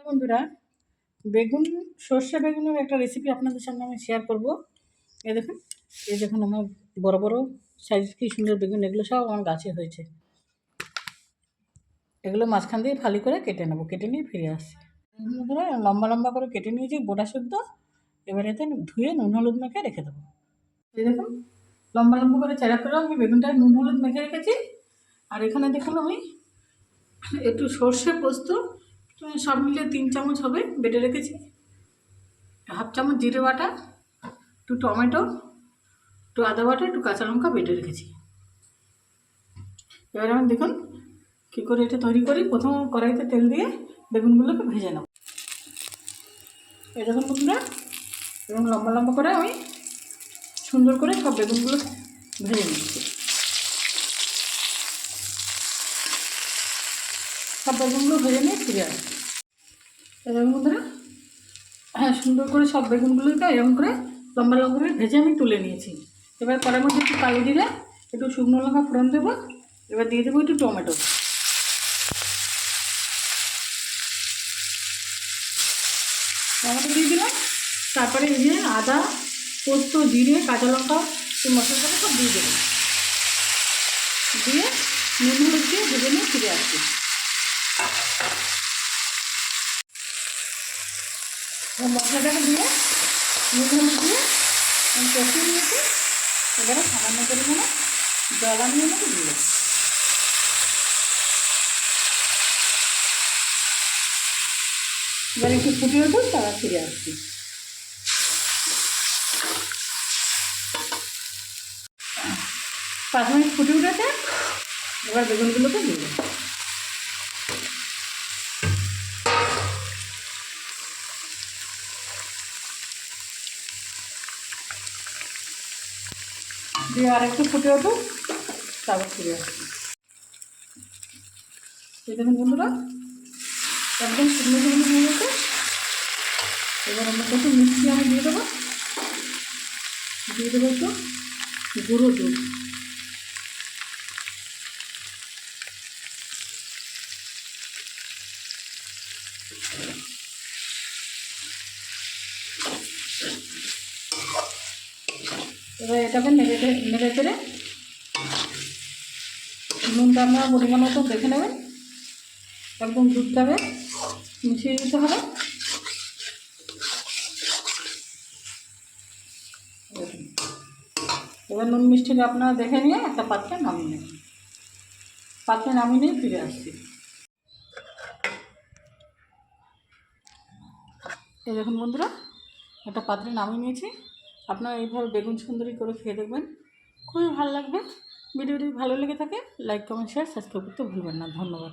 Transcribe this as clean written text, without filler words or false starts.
বন্ধুরা, বেগুন সর্ষে বেগুনের একটা রেসিপি আপনাদের সামনে আমি শেয়ার করব। এই দেখুন আমার বড় বড় সাইজ কি সুন্দর বেগুন, এগুলো সব আমার গাছে হয়েছে। এগুলো মাঝখান দিয়ে ফালি করে কেটে নেবো, কেটে নিয়ে ফিরে আসছি। বন্ধুরা, লম্বা লম্বা করে কেটে নিয়েছি গোটা শুদ্ধ। এবার এতে ধুয়ে নুন হলুদ মেখে রেখে দেবো। এই দেখুন লম্বা লম্বা করে চেরা করে আমি বেগুনটা নুন হলুদ মেখে রেখেছি। আর এখানে দেখুন আমি একটু সর্ষে পোস্ত সব মিলিয়ে 3 চামচ হবে বেটে রেখেছি। হাফ চামচ জিরে বাটা, একটু টমেটো, একটু আদা বাটা, একটু কাঁচা লঙ্কা বেটে রেখেছি। এবার আমি দেখুন কী করে এটা তৈরি করি। প্রথম কড়াইতে তেল দিয়ে বেগুনগুলোকে ভেজে নেব। এই দেখুন বন্ধুরা, এবং লম্বা লম্বা করে আমি সুন্দর করে সব বেগুনগুলো ভেজে নিচ্ছি। সব বেগুনগুলো ভেজে নিয়ে ফিরে আসছি। এই দেখুন বন্ধুরা, সুন্দর করে সব বেগুনগুলোকে এরকম করে লম্বা লম্বা করে ভেজে আমি তুলে নিয়েছি। এবার কড়াইয়ের মধ্যে একটু কালো জিরে, একটু শুকনো লঙ্কা ফোড়ন দেবো। এবার দিয়ে দেবো একটু টমেটো। টমেটো দিয়ে দিলাম। তারপরে এই যে আদা, পোস্ত, জিরে, কাঁচা লঙ্কা, এই মশলাটা সব দিয়ে দেবো। দিয়ে নুন হলুদ দিয়ে ভেজে নিয়ে ফিরে আসছি। মশলাটাকে দিয়ে নুন হলুদ দিয়ে আমি কষিয়ে নিয়েছি। এবারে সামান্য পরিমাণে জল আমি আমাকে দিয়ে এবার একটু ফুটিয়ে উঠুন, তারা ফিরে আসছি। 5 মিনিট ফুটে উঠেছে। এবার বেগুনগুলোকে দিয়ে দেবো। দিয়ে আর একটু ফুটে উঠুন, তারপর ফিরে আসছি। এই দেখুন বন্ধুরা, একদম শুকনো শুকনো হয়ে গেছে। এবার আমরা একটু মিষ্টি আমি দিয়ে দেবো একটু গুঁড়ো দুধ। এবার এটাকে নেড়ে চেড়ে নুনটা আপনারা পরিমাণ মতো দেখে নেবেন। একদম দুধটাকে মিশিয়ে দিতে হবে। এবার নুন মিষ্টিটা আপনারা দেখে নিয়ে একটা পাত্রে নামিয়ে নেবেন। পাত্রে নামিয়ে নিয়ে ফিরে আসছি। এই দেখুন বন্ধুরা, একটা পাত্রে নামিয়ে নিয়েছি। আপনারা এইভাবে বেগুন সুন্দরী করে খেয়ে দেখবেন, খুবই ভালো লাগবে। ভিডিওটি ভালো লেগে থাকে লাইক, কমেন্ট, শেয়ার, সাবস্ক্রাইব করতে ভুলবেন না। ধন্যবাদ।